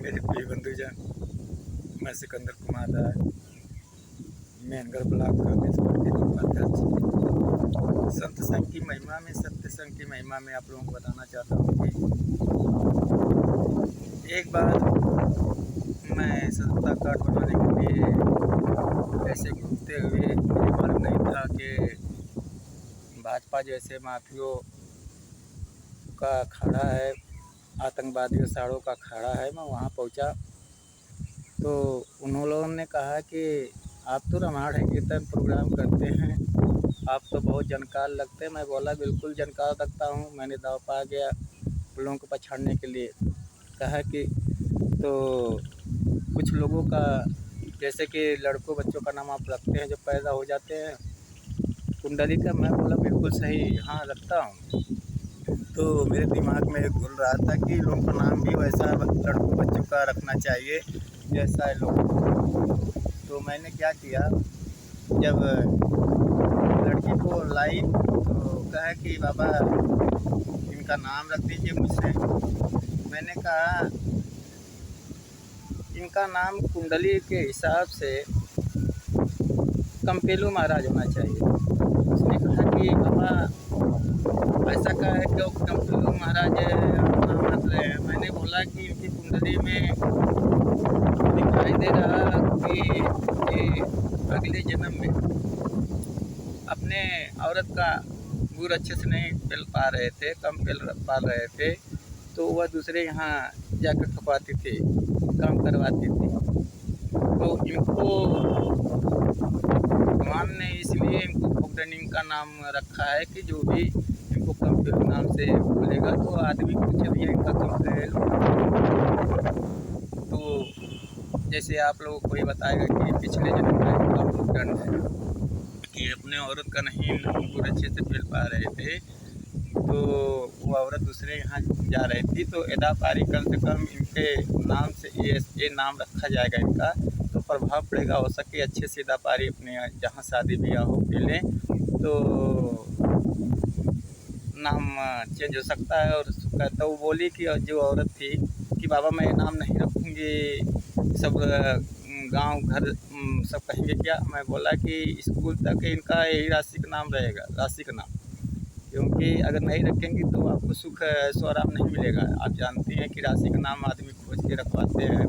मेरे प्रिय बंधुजन, मैं सिकंदर कुमार राय, मेहनगढ़ ब्लॉक कांग्रेस पार्टी का उपाध्यक्ष। संत संघ की महिमा में, सत्य संघ की महिमा में आप लोगों को बताना चाहता हूँ कि एक बार मैं सत्ता कार्ड बनाने के लिए ऐसे घूमते हुए मुझे मालूम नहीं था कि भाजपा जैसे माफियों का अखाड़ा है, आतंकवादियों साड़ों का अखाड़ा है। मैं वहाँ पहुँचा तो उन लोगों ने कहा कि आप तो रामायण कीर्तन प्रोग्राम करते हैं, आप तो बहुत जानकार लगते हैं। मैं बोला बिल्कुल जानकार लगता हूँ, मैंने दाव पा गया लोगों को पछाड़ने के लिए। कहा कि तो कुछ लोगों का जैसे कि लड़कों बच्चों का नाम आप रखते हैं जो पैदा हो जाते हैं कुंडली का। मैं बोला बिल्कुल सही, हाँ रखता हूँ। तो मेरे दिमाग में घुल रहा था कि लोगों का नाम भी वैसा लड़कों बच्चों का रखना चाहिए जैसा है लोग। तो मैंने क्या किया, जब लड़की को लाई तो कहा कि बाबा इनका नाम रख दीजिए मुझसे। मैंने कहा इनका नाम कुंडली के हिसाब से कंपेलू महाराज होना चाहिए। उसने कहा कि बाबा ऐसा कहा है कि कंपेलू महाराज नाम रख रहे हैं। मैंने बोला कि इनकी कुंडली में दिखाई दे रहा कि ये अगले जन्म में अपने औरत का गुड़ अच्छे से नहीं पेल पा रहे थे, कम पा रहे थे, तो वह दूसरे यहाँ जाकर ठुकवाती थी, काम करवाती थी। तो इनको भगवान ने इसलिए इनको फुकटनिंग का नाम रखा है कि जो भी इनको कंपेलू नाम से बोलेगा तो आदमी पूछे भैया इनका कंपेलू। तो जैसे आप लोगों को ये बताएगा कि पिछले जन्म में इनका फुकटन है कि अपने औरत का नहीं गुड़ अच्छे से पेल पा रहे थे, तो वो औरत दूसरे यहाँ जा रही थी। तो एदा पारी कम से कम इनके नाम से ये नाम रखा जाएगा इनका, तो प्रभाव पड़ेगा। हो सके अच्छे से एदा पारी अपने जहाँ शादी ब्याह हो पेलें तो नाम चेंज हो सकता है। और तो वो बोली कि जो औरत थी कि बाबा मैं नाम नहीं रखूँगी, सब गांव घर सब कहेंगे क्या। मैं बोला कि स्कूल तक इनका यही राशि का नाम रहेगा, राशि का नाम, क्योंकि अगर नहीं रखेंगे तो आपको सुख ऐशो आराम नहीं मिलेगा। आप जानते हैं कि राशि का नाम आदमी खोज के रखवाते हैं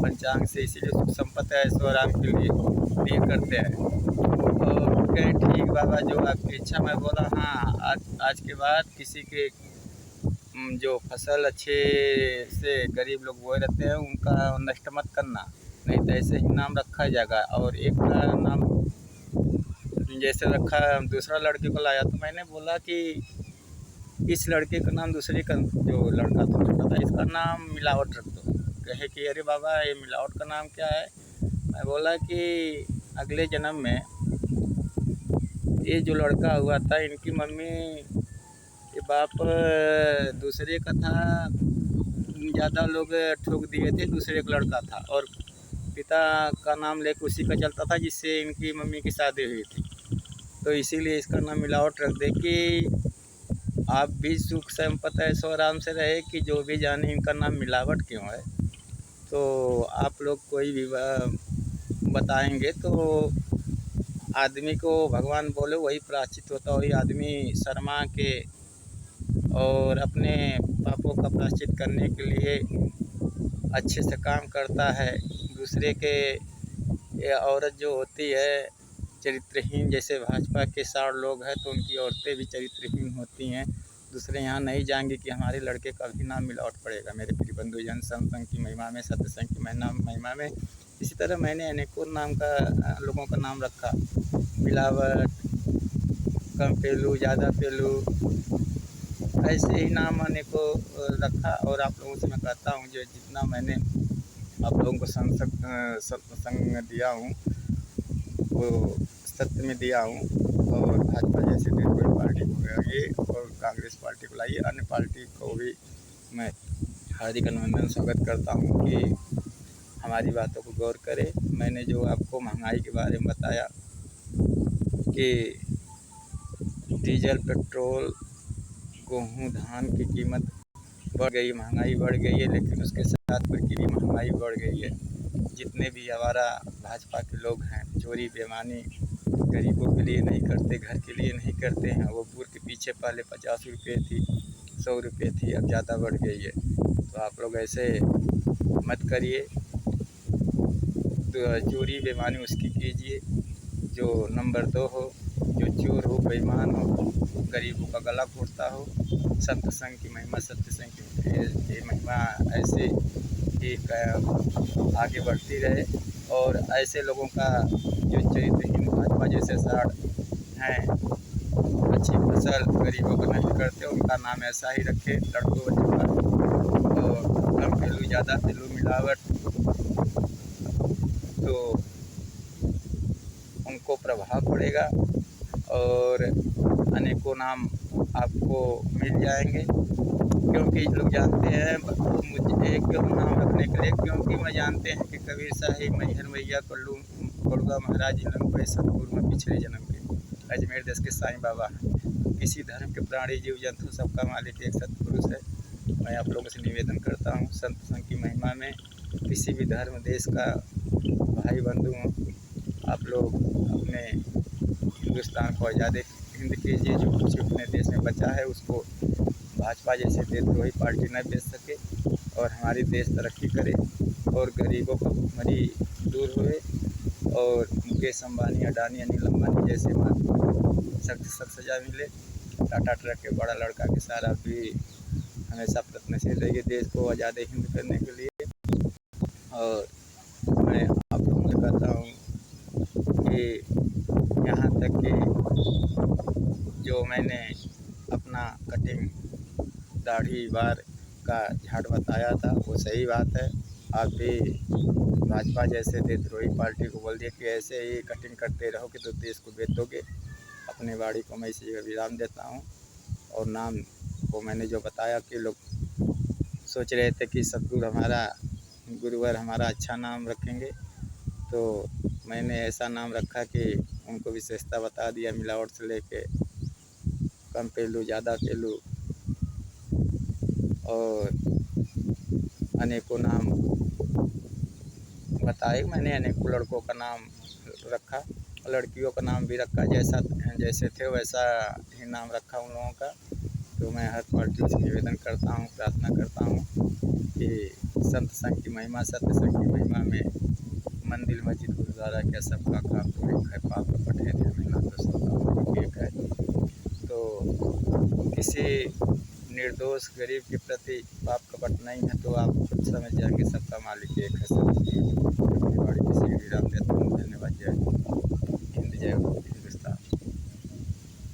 पंचांग से, इसीलिए सुख संपत्ति ऐशो आराम के लिए करते हैं। और कहे ठीक बाबा जो आपकी इच्छा। मैं बोला हाँ, आज के बाद किसी के जो फसल अच्छे से गरीब लोग बोए रहते हैं उनका नष्ट मत करना, नहीं तो ऐसे ही नाम रखा जाएगा। और एक का नाम जैसे रखा, दूसरा लड़के को लाया तो मैंने बोला कि इस लड़के का नाम दूसरे का जो लड़का था इसका नाम मिलावट रख दो। कहे कि अरे बाबा ये मिलावट का नाम क्या है। मैं बोला कि अगले जन्म में ये जो लड़का हुआ था इनकी मम्मी के बाप दूसरे का था, ज़्यादा लोग ठोक दिए थे, दूसरे का लड़का था और पिता का नाम लेकर उसी का चलता था जिससे इनकी मम्मी की शादी हुई थी। तो इसीलिए इसका नाम मिलावट रख दे कि आप भी सुख संपत्ति ऐशो आराम से रहे, कि जो भी जाने इनका नाम मिलावट क्यों है। तो आप लोग कोई भी बताएंगे तो आदमी को भगवान बोले वही प्रायश्चित होता, वही आदमी शर्मा के और अपने पापों का प्रायश्चित करने के लिए अच्छे से काम करता है। दूसरे के ये औरत जो होती है चरित्रहीन, जैसे भाजपा के 60 लोग हैं तो उनकी औरतें भी चरित्रहीन होती हैं, दूसरे यहाँ नहीं जाएंगे कि हमारे लड़के का भी नाम मिलावट पड़ेगा। मेरे प्रिय बंधुजन, संत संघ की महिमा में, सत्य संघ की महिमा में इसी तरह मैंने अनेकों नाम का लोगों का नाम रखा, मिलावट, कम पेलू, ज़्यादा पेलू, ऐसे ही नाम अनेकों रखा। और आप लोगों से मैं कहता हूँ जो जितना मैंने आप लोगों को संग दिया हूँ वो सत्य में दिया हूँ। और भाजपा जैसे कोई पार्टी को ये और कांग्रेस पार्टी को लाइए, अन्य पार्टी को भी मैं हार्दिक अभिनंदन स्वागत करता हूँ कि हमारी बातों को गौर करें। मैंने जो आपको महंगाई के बारे में बताया कि डीजल, पेट्रोल, गेहूँ, धान की कीमत बढ़ गई, महंगाई बढ़ गई है, लेकिन उसके साथ फिर की भी महंगाई बढ़ गई है। जितने भी हमारा भाजपा के लोग हैं, चोरी बेईमानी गरीबों के लिए नहीं करते, घर के लिए नहीं करते हैं। वो पूर के पीछे पहले 50 रुपये थी, 100 रुपये थी, अब ज़्यादा बढ़ गई है। तो आप लोग ऐसे मत करिए, तो चोरी बेईमानी उसकी कीजिए जो नंबर 2 हो, जो चोर हो, बेईमान हो, गरीबों का गला घोटता हो। संत संघ की महिमा, सत्य संघ की ये महिमा ऐसे ही आगे बढ़ती रहे, और ऐसे लोगों का जो चरित्रहीन भाजपा जैसे साड़ हैं, अच्छी फसल गरीबों को नष्ट करते, उनका नाम ऐसा ही रखे लड़कों बच्चों का। और कम पहलू ज़्यादा पहलू मिलावट, तो उनको प्रभाव पड़ेगा और अनेकों नाम आपको मिल जाएंगे। क्योंकि लोग जानते हैं, मुझे एक क्यों नाम रखने के लिए, क्योंकि मैं जानते हैं कि कबीर साहिब, मैहर मैया, कड़ुआ महाराज, लंगोए सतगुरु में पिछले जन्म के अजमेर देश के साईं बाबा हैं। किसी धर्म के प्राणी जीव जंतु सबका मालिक एक सतपुरुष है। मैं आप लोगों से निवेदन करता हूँ, संत संघ की महिमा में किसी भी धर्म देश का भाई बंधु हों, आप लोग अपने हिंदुस्तान को आज़ादी हिंद कीजिए। जो कुछ अपने देश में बचा है उसको भाजपा जैसे देशद्रोही पार्टी न बेच सके, और हमारी देश तरक्की करे और गरीबों का भुखमरी दूर हुए, और मुकेश अंबानी, अडानी, अनिल अंबानी जैसे सख्त सख्त सज़ा मिले। टाटा ट्रक के बड़ा लड़का के सारा भी हमेशा प्रयत्नशील रहिए देश को आज़ाद हिंद करने के लिए। और मैं आप लोगों से कहता हूँ कि यहाँ तक कि जो मैंने अपना कटिंग दाढ़ी बार का झाड़ बताया था वो सही बात है। आप भी भाजपा जैसे देशद्रोही पार्टी को बोल दिए कि ऐसे ही कटिंग करते रहोगे तो देश को बेच दोगे। अपने बाड़ी को मैं इसी विराम देता हूँ। और नाम को मैंने जो बताया कि लोग सोच रहे थे कि सतगुरु हमारा, गुरुवर हमारा अच्छा नाम रखेंगे, तो मैंने ऐसा नाम रखा कि उनको विशेषता बता दिया, मिलावट से लेके कम पहलू ज़्यादा पहलू, और अनेकों नाम बताए मैंने। अनेकों लड़कों का नाम रखा, लड़कियों का नाम भी रखा, जैसे थे वैसा ही नाम रखा उन लोगों का। तो मैं हर पार्टी से निवेदन करता हूँ, प्रार्थना करता हूँ कि संत संघ की महिमा, सत्य संघ की महिमा में मंदिर मस्जिद गुरुद्वारा क्या सबका काम तो एक है, पाप कपट है ना तो सबका मालिक एक है। तो किसी निर्दोष गरीब के प्रति पाप कपट नहीं है, तो आप खुद समझ जाएंगे सबका मालिक एक है।